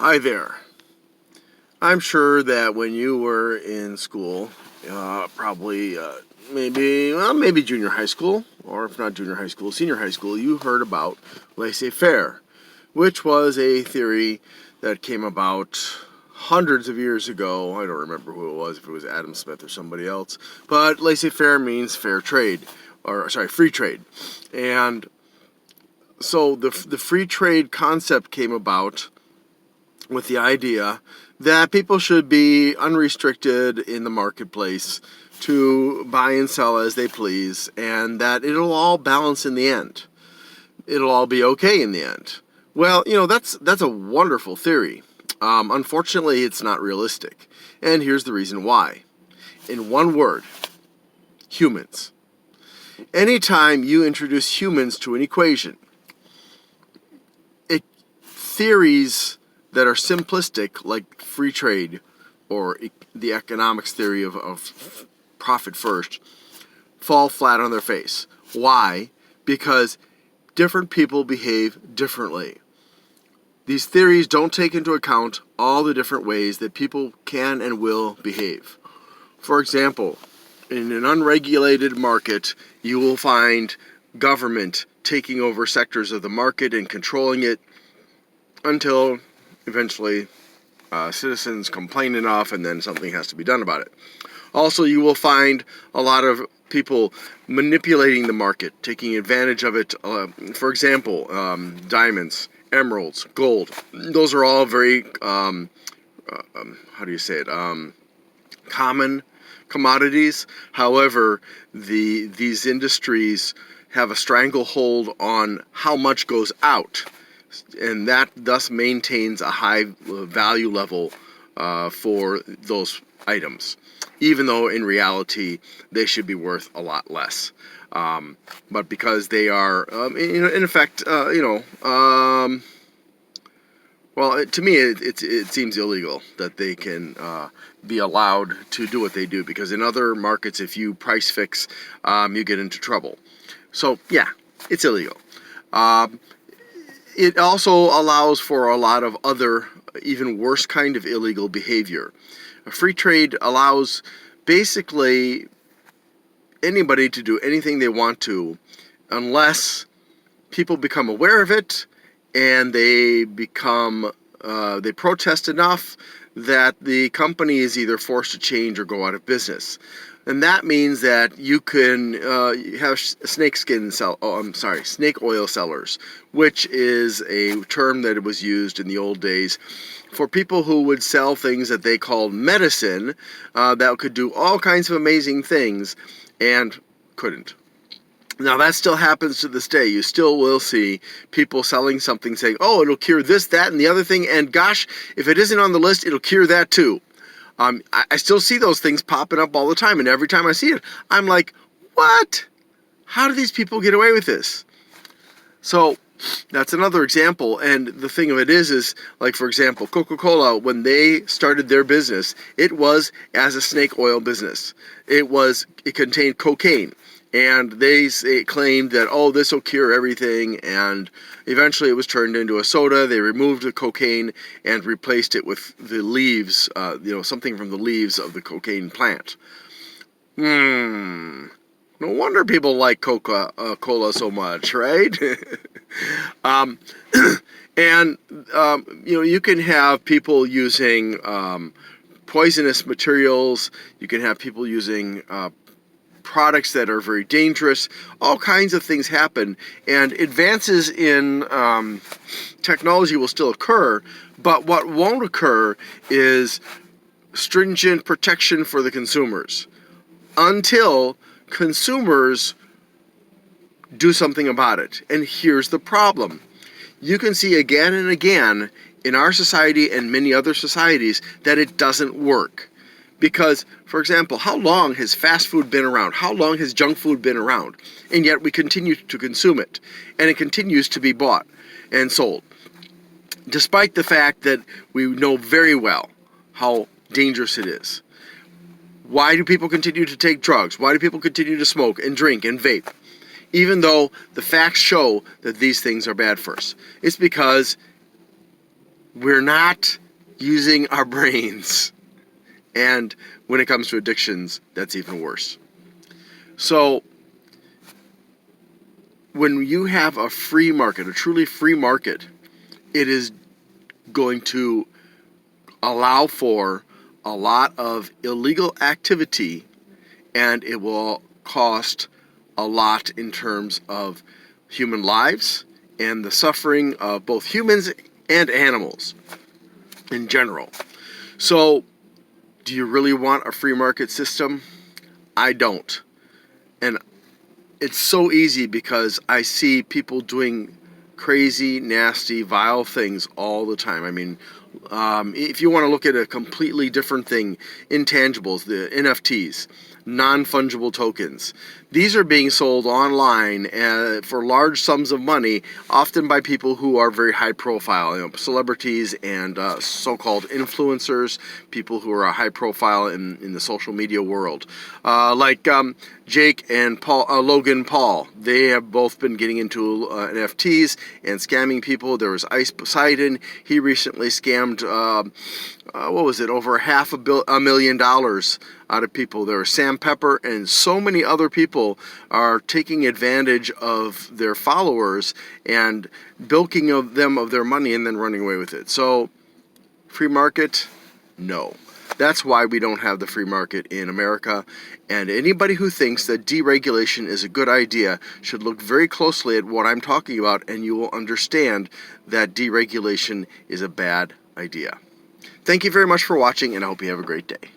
Hi there. I'm sure that when you were in school, probably maybe junior high school, or if not junior high school, senior high school, you heard about laissez-faire, which was a theory that came about hundreds of years ago. I don't remember who it was, if it was Adam Smith or somebody else, but laissez-faire means fair trade, or sorry, free trade. And so the free trade concept came about with the idea that people should be unrestricted in the marketplace to buy and sell as they please, and that it'll all balance in the end. It'll all be okay in the end. Well, that's a wonderful theory. Unfortunately, it's not realistic. And here's the reason why. In one word, humans. Anytime you introduce humans to an equation, theories that are simplistic, like free trade or the economics theory of profit first, fall flat on their face. Why? Because different people behave differently. These theories don't take into account all the different ways that people can and will behave. For example, in an unregulated market, you will find government taking over sectors of the market and controlling it until eventually citizens complain enough and then something has to be done about it. Also, you will find a lot of people manipulating the market, taking advantage of it. For example, diamonds, emeralds, gold. Those are all very, common commodities. However, these industries have a stranglehold on how much goes out, and that thus maintains a high value level for those items, even though in reality they should be worth a lot less. But because they are, in effect, well, to me it seems illegal that they can be allowed to do what they do, because in other markets, if you price fix, you get into trouble. So yeah, it's illegal. It also allows for a lot of other, even worse kind of illegal behavior. A free trade allows basically anybody to do anything they want to, unless people become aware of it and they protest enough that the company is either forced to change or go out of business. And that means that you can have snake oil sellers, which is a term that was used in the old days for people who would sell things that they called medicine that could do all kinds of amazing things and couldn't. Now, that still happens to this day. You still will see people selling something saying, oh, it'll cure this, that, and the other thing, and gosh, if it isn't on the list, it'll cure that too. I still see those things popping up all the time, and every time I see it, I'm like, what? How do these people get away with this? So that's another example, and the thing of it is like, for example, Coca-Cola, when they started their business, it was as a snake oil business. It contained cocaine. And they claimed that, oh, this will cure everything, and eventually it was turned into a soda. They removed the cocaine and replaced it with the leaves, something from the leaves of the cocaine plant. No wonder people like Coca-Cola so much, right? You can have people using poisonous materials. You can have people using products that are very dangerous. All kinds of things happen, and advances in technology will still occur, but what won't occur is stringent protection for the consumers until consumers do something about it. And here's the problem. You can see again and again in our society and many other societies that it doesn't work. Because, for example, how long has fast food been around? How long has junk food been around? And yet we continue to consume it. And it continues to be bought and sold. Despite the fact that we know very well how dangerous it is. Why do people continue to take drugs? Why do people continue to smoke and drink and vape? Even though the facts show that these things are bad for us. It's because we're not using our brains. And when it comes to addictions, that's even worse. So when you have a free market, a truly free market, it is going to allow for a lot of illegal activity, and it will cost a lot in terms of human lives and the suffering of both humans and animals in general. So, do you really want a free market system? I don't. And it's so easy because I see people doing crazy, nasty, vile things all the time. I mean, if you want to look at a completely different thing, intangibles, the NFTs, non-fungible tokens. These are being sold online for large sums of money, often by people who are very high profile, celebrities and so-called influencers, people who are high profile in the social media world. Like Jake and Logan Paul. They have both been getting into NFTs and scamming people. There was Ice Poseidon. He recently scammed, what was it, over $500 million out of people. There was Sam Pepper, and so many other people are taking advantage of their followers and bilking of them of their money and then running away with it. So, free market? No. That's why we don't have the free market in America. And anybody who thinks that deregulation is a good idea should look very closely at what I'm talking about, and you will understand that deregulation is a bad idea. Thank you very much for watching, and I hope you have a great day.